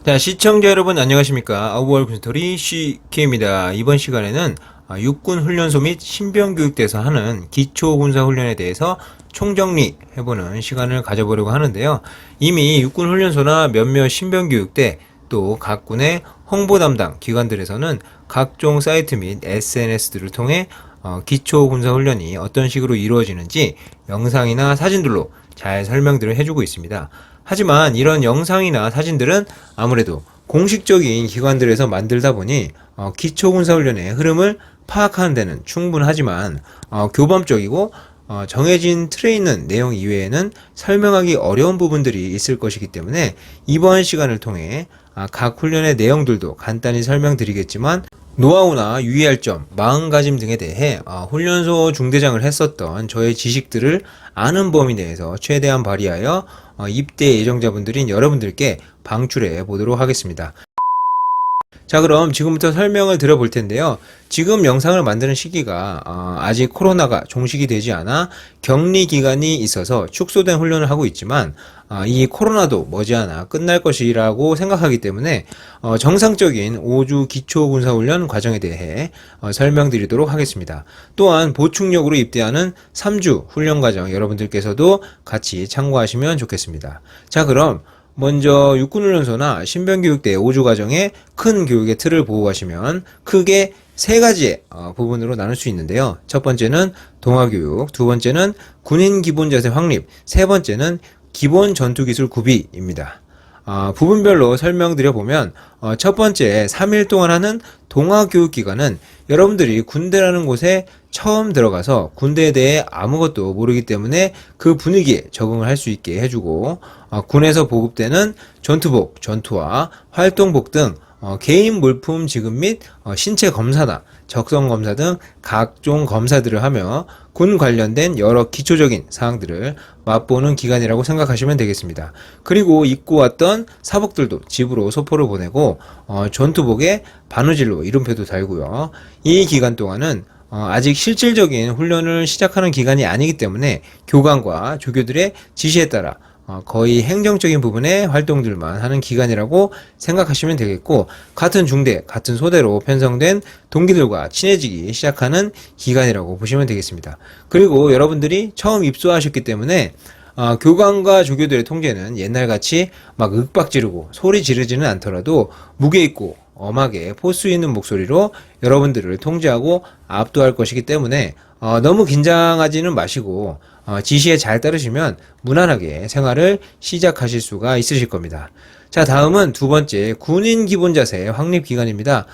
자, 시청자 여러분 안녕하십니까? 아우월 군스토리 CK입니다. 이번 시간에는 육군 훈련소 및 신병교육대에서 하는 기초군사훈련에 대해서 총정리 해보는 시간을 가져보려고 하는데요. 이미 육군 훈련소나 몇몇 신병교육대 또 각 군의 홍보 담당 기관들에서는 각종 사이트 및 SNS들을 통해 기초군사훈련이 어떤 식으로 이루어지는지 영상이나 사진들로 잘 설명들을 해주고 있습니다. 하지만 이런 영상이나 사진들은 아무래도 공식적인 기관들에서 만들다 보니 기초군사훈련의 흐름을 파악하는 데는 충분하지만 교범적이고 정해진 틀에 있는 내용 이외에는 설명하기 어려운 부분들이 있을 것이기 때문에 이번 시간을 통해 각 훈련의 내용들도 간단히 설명드리겠지만 노하우나 유의할 점, 마음가짐 등에 대해 훈련소 중대장을 했었던 저의 지식들을 아는 범위 내에서 최대한 발휘하여 입대 예정자분들인 여러분들께 방출해 보도록 하겠습니다. 자, 그럼 지금부터 설명을 드려볼 텐데요. 지금 영상을 만드는 시기가 아직 코로나가 종식이 되지 않아 격리 기간이 있어서 축소된 훈련을 하고 있지만 이 코로나도 머지않아 끝날 것이라고 생각하기 때문에 정상적인 5주 기초군사훈련 과정에 대해 설명드리도록 하겠습니다. 또한 보충력으로 입대하는 3주 훈련 과정 여러분들께서도 같이 참고하시면 좋겠습니다. 자, 그럼 먼저 육군훈련소나 신병교육대 5주 과정의 큰 교육의 틀을 보고 가시면 크게 세 가지의 부분으로 나눌 수 있는데요. 첫 번째는 동아교육, 두 번째는 군인 기본자세 확립, 세 번째는 기본 전투기술 구비입니다. 부분별로 설명드려보면 첫 번째 3일 동안 하는 동아교육기간은 여러분들이 군대라는 곳에 처음 들어가서 군대에 대해 아무것도 모르기 때문에 그 분위기에 적응을 할 수 있게 해주고 군에서 보급되는 전투복, 전투화, 활동복 등 개인 물품 지급 및 신체 검사나 적성 검사 등 각종 검사들을 하며 군 관련된 여러 기초적인 사항들을 맛보는 기간이라고 생각하시면 되겠습니다. 그리고 입고 왔던 사복들도 집으로 소포를 보내고 전투복에 바느질로 이름표도 달고요. 이 기간 동안은 아직 실질적인 훈련을 시작하는 기간이 아니기 때문에 교관과 조교들의 지시에 따라 거의 행정적인 부분의 활동들만 하는 기간이라고 생각하시면 되겠고, 같은 중대, 같은 소대로 편성된 동기들과 친해지기 시작하는 기간이라고 보시면 되겠습니다. 그리고 여러분들이 처음 입소하셨기 때문에 교관과 조교들의 통제는 옛날같이 막 윽박 지르고 소리 지르지는 않더라도 무게 있고 엄하게 포스 있는 목소리로 여러분들을 통제하고 압도할 것이기 때문에 너무 긴장하지는 마시고 지시에 잘 따르시면 무난하게 생활을 시작하실 수가 있으실 겁니다. 자, 다음은 두 번째 군인 기본자세 확립 기간입니다.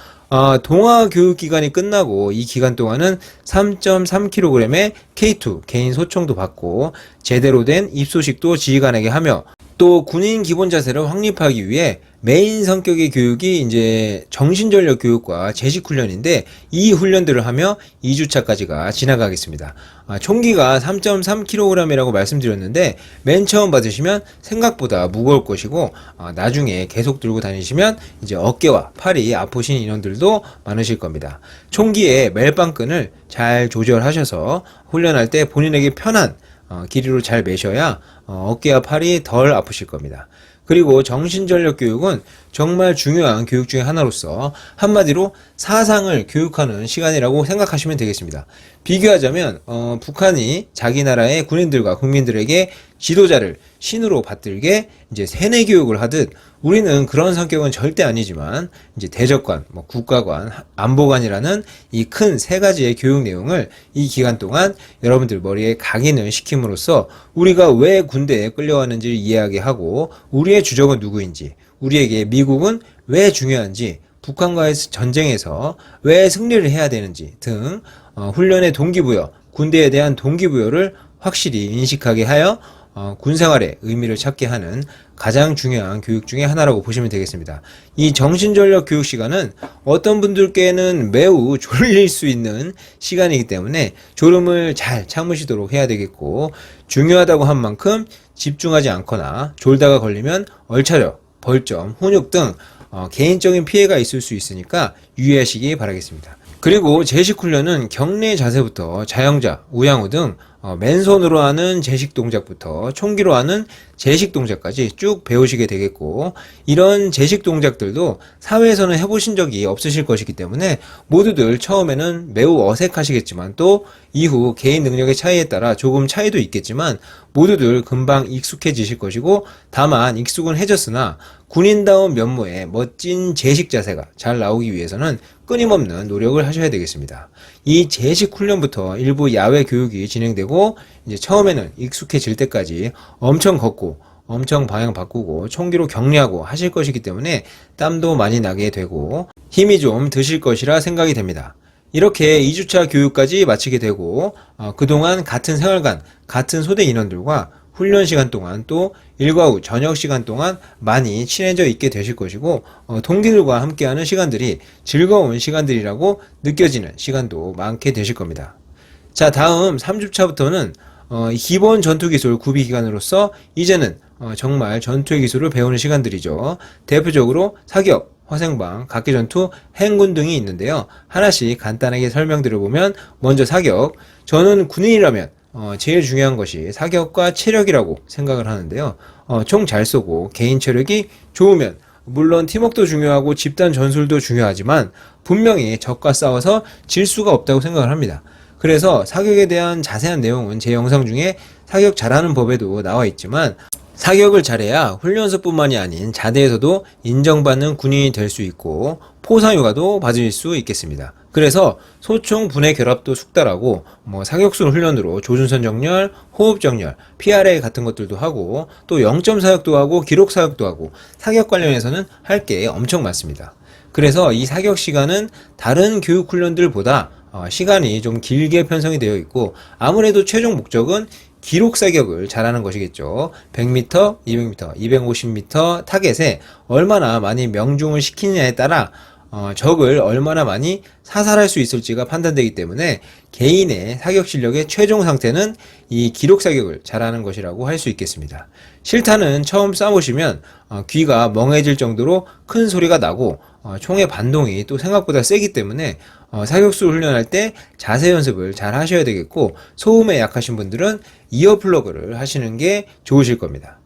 동아 교육 기간이 끝나고 이 기간 동안은 3.3kg의 K2 개인 소총도 받고 제대로 된 입소식도 지휘관에게 하며 또 군인 기본 자세를 확립하기 위해 메인 성격의 교육이 이제 정신전력 교육과 제식 훈련인데 이 훈련들을 하며 2주차까지가 지나가겠습니다. 총기가 3.3kg이라고 말씀드렸는데 맨 처음 받으시면 생각보다 무거울 것이고 나중에 계속 들고 다니시면 이제 어깨와 팔이 아프신 인원들도 많으실 겁니다. 총기의 멜빵끈을 잘 조절하셔서 훈련할 때 본인에게 편한 길이로 잘 매셔야 어깨와 팔이 덜 아프실 겁니다. 그리고 정신전력 교육은 정말 중요한 교육 중에 하나로서 한마디로 사상을 교육하는 시간이라고 생각하시면 되겠습니다. 비교하자면 북한이 자기 나라의 군인들과 국민들에게 지도자를 신으로 받들게 이제 세뇌 교육을 하듯 우리는 그런 성격은 절대 아니지만 이제 대적관, 국가관, 안보관이라는 이 큰 세 가지의 교육 내용을 이 기간 동안 여러분들 머리에 각인을 시킴으로써 우리가 왜 군대에 끌려왔는지를 이해하게 하고 우리의 주적은 누구인지, 우리에게 미국은 왜 중요한지, 북한과의 전쟁에서 왜 승리를 해야 되는지 등 훈련의 동기부여, 군대에 대한 동기부여를 확실히 인식하게 하여 군생활의 의미를 찾게 하는 가장 중요한 교육 중에 하나라고 보시면 되겠습니다. 이 정신전력 교육 시간은 어떤 분들께는 매우 졸릴 수 있는 시간이기 때문에 졸음을 잘 참으시도록 해야 되겠고, 중요하다고 한 만큼 집중하지 않거나 졸다가 걸리면 얼차려, 벌점, 훈육 등 개인적인 피해가 있을 수 있으니까 유의하시기 바라겠습니다. 그리고 제식훈련은 격례 자세부터 자영자, 우양우 등 맨손으로 하는 제식 동작부터 총기로 하는 제식 동작까지 쭉 배우시게 되겠고, 이런 제식 동작들도 사회에서는 해보신 적이 없으실 것이기 때문에 모두들 처음에는 매우 어색하시겠지만, 또 이후 개인 능력의 차이에 따라 조금 차이도 있겠지만 모두들 금방 익숙해지실 것이고, 다만 익숙은 해졌으나 군인다운 면모의 멋진 제식 자세가 잘 나오기 위해서는 끊임없는 노력을 하셔야 되겠습니다. 이 제식 훈련부터 일부 야외 교육이 진행되고, 이제 처음에는 익숙해질 때까지 엄청 걷고 엄청 방향 바꾸고 총기로 격리하고 하실 것이기 때문에 땀도 많이 나게 되고 힘이 좀 드실 것이라 생각이 됩니다. 이렇게 2주차 교육까지 마치게 되고, 그동안 같은 생활관, 같은 소대 인원들과 훈련 시간 동안 또 일과 후 저녁 시간 동안 많이 친해져 있게 되실 것이고, 동기들과 함께하는 시간들이 즐거운 시간들이라고 느껴지는 시간도 많게 되실 겁니다. 자, 다음 3주차부터는 기본 전투기술 구비기간으로서 이제는 정말 전투의 기술을 배우는 시간들이죠. 대표적으로 사격, 화생방, 각기전투, 행군 등이 있는데요. 하나씩 간단하게 설명드려보면, 먼저 사격. 저는 군인이라면 제일 중요한 것이 사격과 체력이라고 생각을 하는데요. 총 잘 쏘고 개인 체력이 좋으면 물론 팀워크도 중요하고 집단 전술도 중요하지만 분명히 적과 싸워서 질 수가 없다고 생각을 합니다. 그래서 사격에 대한 자세한 내용은 제 영상 중에 사격 잘하는 법에도 나와 있지만, 사격을 잘해야 훈련소뿐만이 아닌 자대에서도 인정받는 군인이 될 수 있고 포상휴가도 받을 수 있겠습니다. 그래서 소총 분해 결합도 숙달하고 사격술 훈련으로 조준선 정렬, 호흡 정렬, PRA 같은 것들도 하고 또 0점 사격도 하고 기록 사격도 하고 사격 관련해서는 할 게 엄청 많습니다. 그래서 이 사격 시간은 다른 교육 훈련들보다 시간이 좀 길게 편성이 되어 있고, 아무래도 최종 목적은 기록 사격을 잘하는 것이겠죠. 100m, 200m, 250m 타겟에 얼마나 많이 명중을 시키느냐에 따라 적을 얼마나 많이 사살할 수 있을지가 판단되기 때문에 개인의 사격 실력의 최종 상태는 이 기록 사격을 잘하는 것이라고 할 수 있겠습니다. 실탄은 처음 쏴보시면 귀가 멍해질 정도로 큰 소리가 나고 총의 반동이 또 생각보다 세기 때문에 사격술 훈련할 때 자세 연습을 잘 하셔야 되겠고, 소음에 약하신 분들은 이어플러그를 하시는 게 좋으실 겁니다.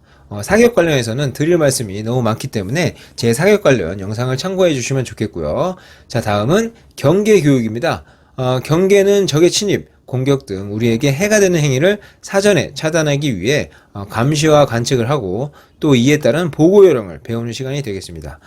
사격 관련해서는 드릴 말씀이 너무 많기 때문에 제 사격 관련 영상을 참고해 주시면 좋겠고요. 자, 다음은 경계 교육입니다. 경계는 적의 침입, 공격 등 우리에게 해가 되는 행위를 사전에 차단하기 위해 감시와 관측을 하고 또 이에 따른 보고 요령을 배우는 시간이 되겠습니다.